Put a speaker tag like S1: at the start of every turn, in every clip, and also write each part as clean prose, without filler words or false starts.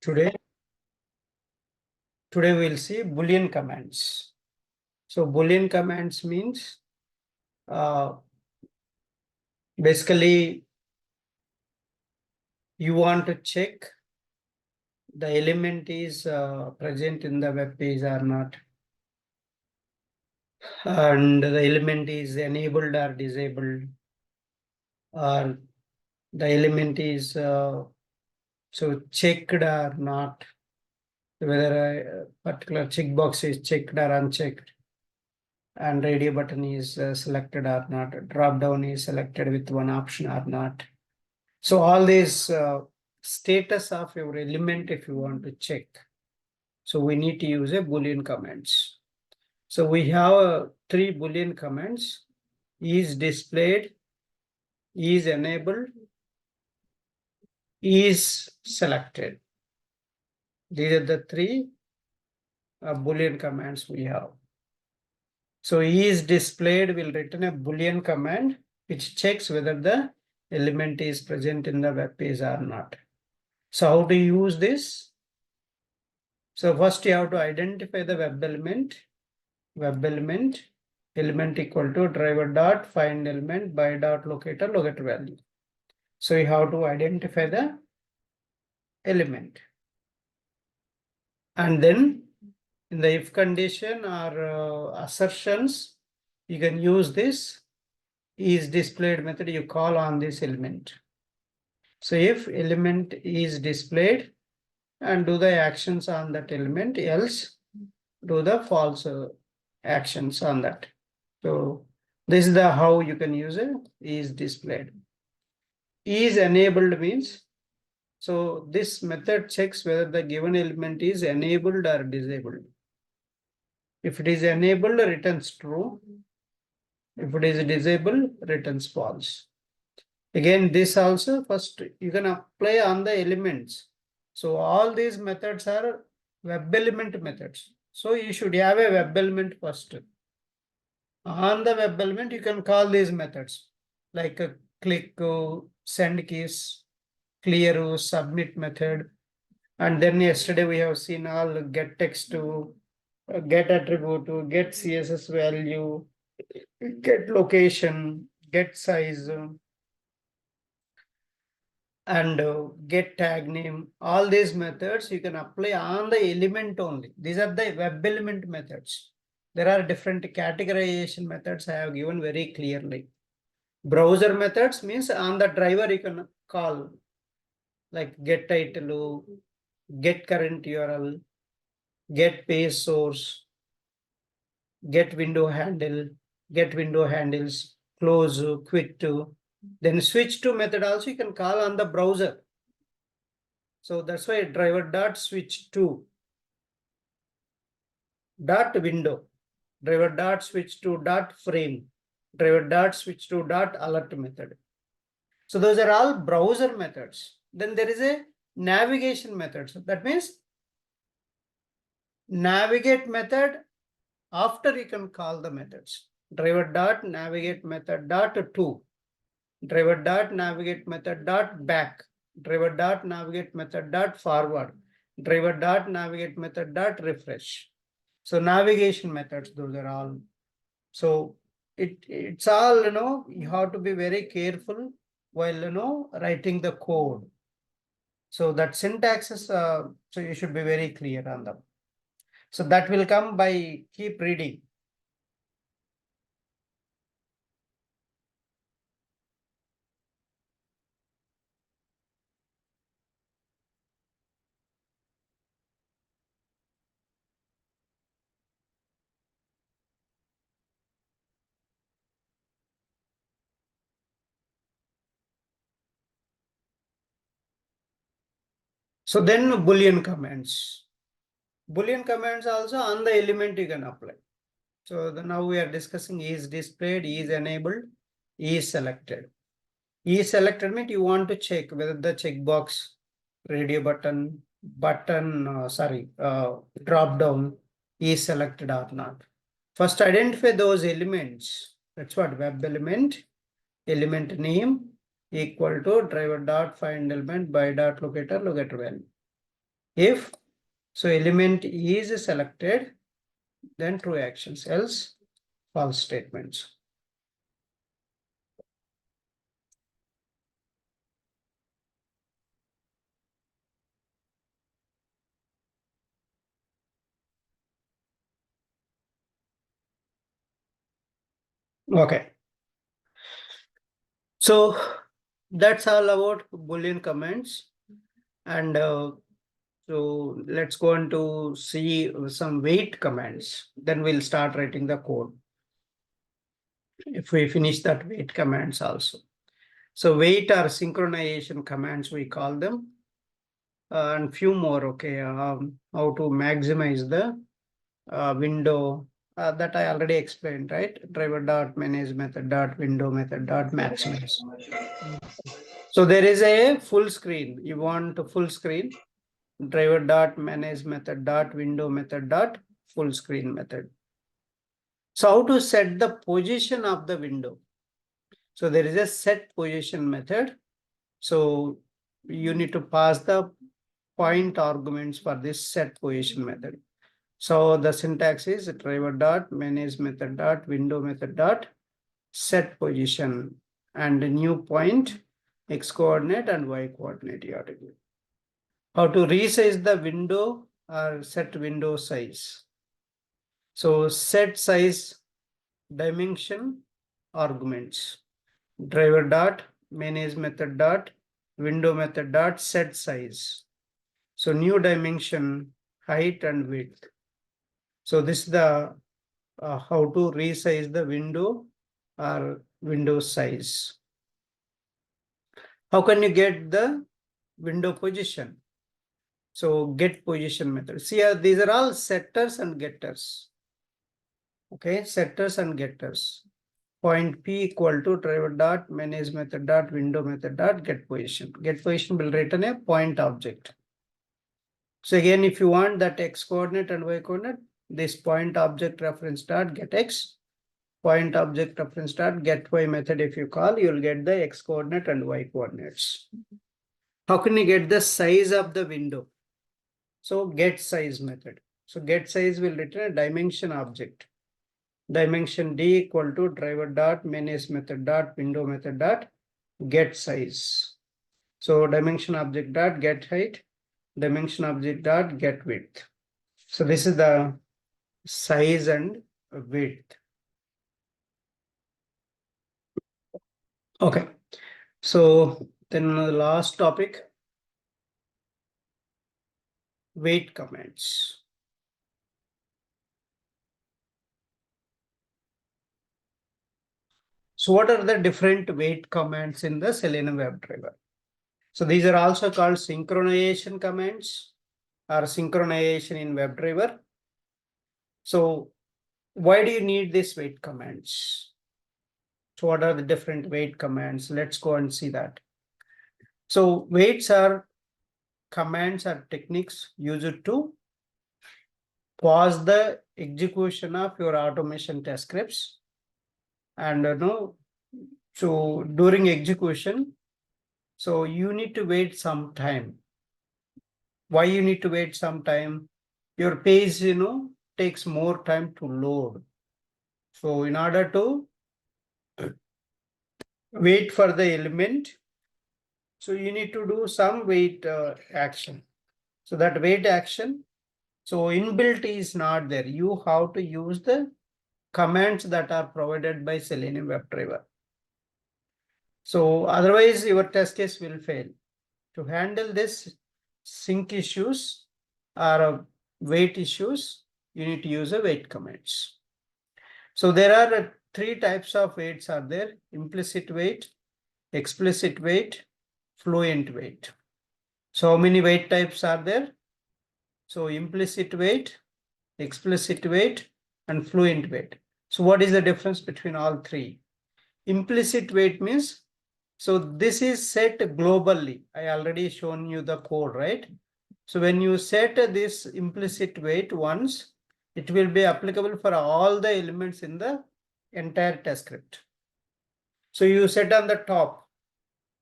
S1: Today we'll see Boolean commands. So Boolean commands means basically you want to check the element is present in the web page or not, and the element is enabled or disabled, or the element is so checked or not, whether a particular checkbox is checked or unchecked, and radio button is selected or not, drop down is selected with one option or not. So all these status of your element, if you want to check, so we need to use a Boolean commands. So we have three Boolean commands: is displayed, is enabled, is selected. These are the three Boolean commands we have. So is displayed will return a Boolean command which checks whether the element is present in the web page or not. So how to use this? So first you have to identify the web element element equal to driver dot find element by dot locator value. So you have to identify the element, and then in the if condition or assertions, you can use this is displayed method. You call on this element. So if element is displayed, and do the actions on that element, else do the false actions on that. So this is the how you can use it is displayed. Is enabled means, so this method checks whether the given element is enabled or disabled. If it is enabled, returns true. If it is disabled, returns false. Again, this also first you can apply on the elements. So all these methods are web element methods. So you should have a web element first. On the web element, you can call these methods like a click, send keys, clear, submit method. And then yesterday we have seen all get text to, get attribute to, get CSS value, get location, get size, and get tag name. All these methods you can apply on the element only. These are the web element methods. There are different categorization methods I have given very clearly. Browser methods means on the driver you can call like get title, get current URL, get page source, get window handle, get window handles, close, quit to. Then switch to method also you can call on the browser. So that's why driver dot switch to dot window, driver dot switch to dot frame, driver dot switch to dot alert method. So those are all browser methods. Then there is a navigation method. So that means navigate method after you can call the methods. Driver dot navigate method dot to, driver dot navigate method dot back, driver dot navigate method dot forward, driver dot navigate method dot refresh. So navigation methods, those are all. So it's all, you have to be very careful while, writing the code. So that syntax is, so you should be very clear on them. So that will come by keep reading. So then Boolean commands. Boolean commands also on the element you can apply. So now we are discussing is displayed, is enabled, is selected. Is selected means you want to check whether the checkbox, radio button, drop down is selected or not. First identify those elements. That's what web element name equal to driver dot find element by dot locator value. If so element is selected, then true actions, else false statements. Okay. So that's all about Boolean commands. And so let's go on to see some wait commands. Then we'll start writing the code. If we finish that wait commands also. So wait or synchronization commands, we call them. And few more, okay, how to maximize the window that I already explained, right? Driver dot manage method dot window method dot maximize. So there is a full screen. You want a full screen. Driver dot manage method dot window method dot full screen method. So how to set the position of the window? So there is a set position method. So you need to pass the point arguments for this set position method. So the syntax is driver dot manage method dot window method dot set position and a new point x coordinate and y coordinate you have to give. How to resize the window or set window size. So set size dimension arguments. Driver dot manage method dot window method dot set size. So new dimension height and width. So this is the how to resize the window or window size. How can you get the window position? So get position method. See here, these are all setters and getters. Okay, setters and getters. Point P equal to driver dot manage method dot window method dot get position. Get position will return a point object. So again, if you want that x coordinate and y coordinate, this point object reference dot get x, point object reference dot get y method, if you call, you'll get the x coordinate and y coordinates. How can you get the size of the window? So get size method. So get size will return a dimension object. Dimension d equal to driver dot manage method dot window method dot get size. So dimension object dot get height, dimension object dot get width. So this is the size and width. Okay. So then the last topic, wait commands. So what are the different wait commands in the Selenium WebDriver? So these are also called synchronization commands or synchronization in WebDriver. So why do you need these wait commands? So what are the different wait commands? Let's go and see that. So waits are commands or techniques used to pause the execution of your automation test scripts. And so during execution, so you need to wait some time. Why you need to wait some time? Your page, takes more time to load. So in order to wait for the element, so you need to do some wait action. So that wait action, so inbuilt is not there. You have to use the commands that are provided by Selenium WebDriver. So otherwise your test case will fail. To handle this sync issues or wait issues, you need to use a wait commands. So there are three types of waits are there: implicit wait, explicit wait, fluent wait. So how many wait types are there? So implicit wait, explicit wait, and fluent wait. So what is the difference between all three? Implicit wait means, so this is set globally. I already shown you the code, right? So when you set this implicit wait once, it will be applicable for all the elements in the entire test script. So you set on the top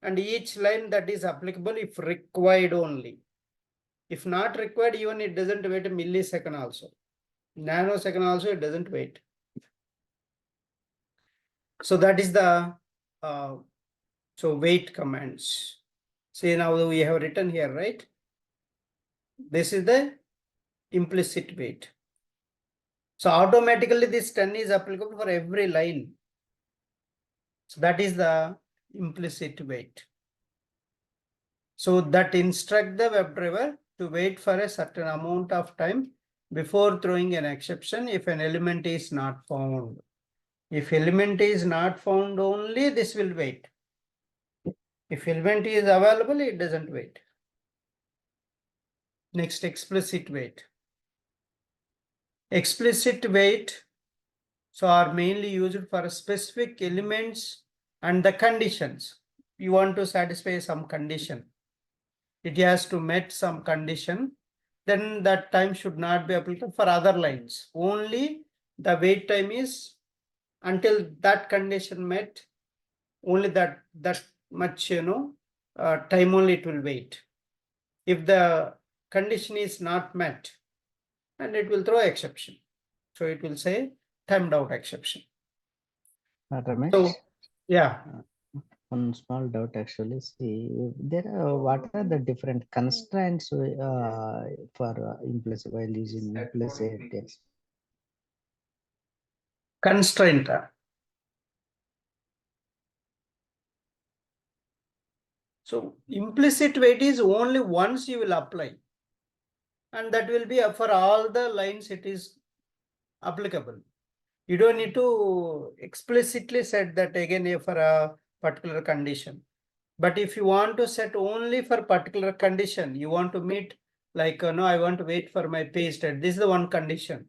S1: and each line that is applicable if required only. If not required, even it doesn't wait a millisecond also. Nanosecond also it doesn't wait. So that is the so wait commands. See, now we have written here, right? This is the implicit wait. So automatically this 10 is applicable for every line. So that is the implicit wait. So that instruct the WebDriver to wait for a certain amount of time before throwing an exception if an element is not found. If element is not found only, this will wait. If element is available, it doesn't wait. Next, explicit wait. Explicit wait so are mainly used for specific elements and the conditions. You want to satisfy some condition. It has to meet some condition. Then that time should not be applicable for other lines. Only the wait time is until that condition met. Only that much, time only it will wait. If the condition is not met, and it will throw exception. So it will say timed out exception.
S2: Ramesh,
S1: So yeah,
S2: one small doubt actually. See, there are what are the different constraints for implicit while using implicit text?
S1: constraint. So implicit wait is only once you will apply, and that will be for all the lines it is applicable. You don't need to explicitly set that again for a particular condition. But if you want to set only for particular condition, you want to meet like, no, I want to wait for my pay state. This is the one condition.